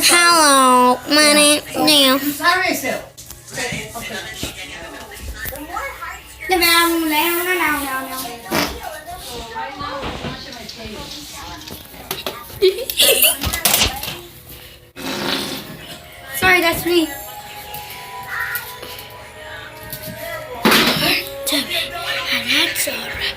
Hello, my name Neil. Sorry, Sue. Sorry, that's me. And that's alright.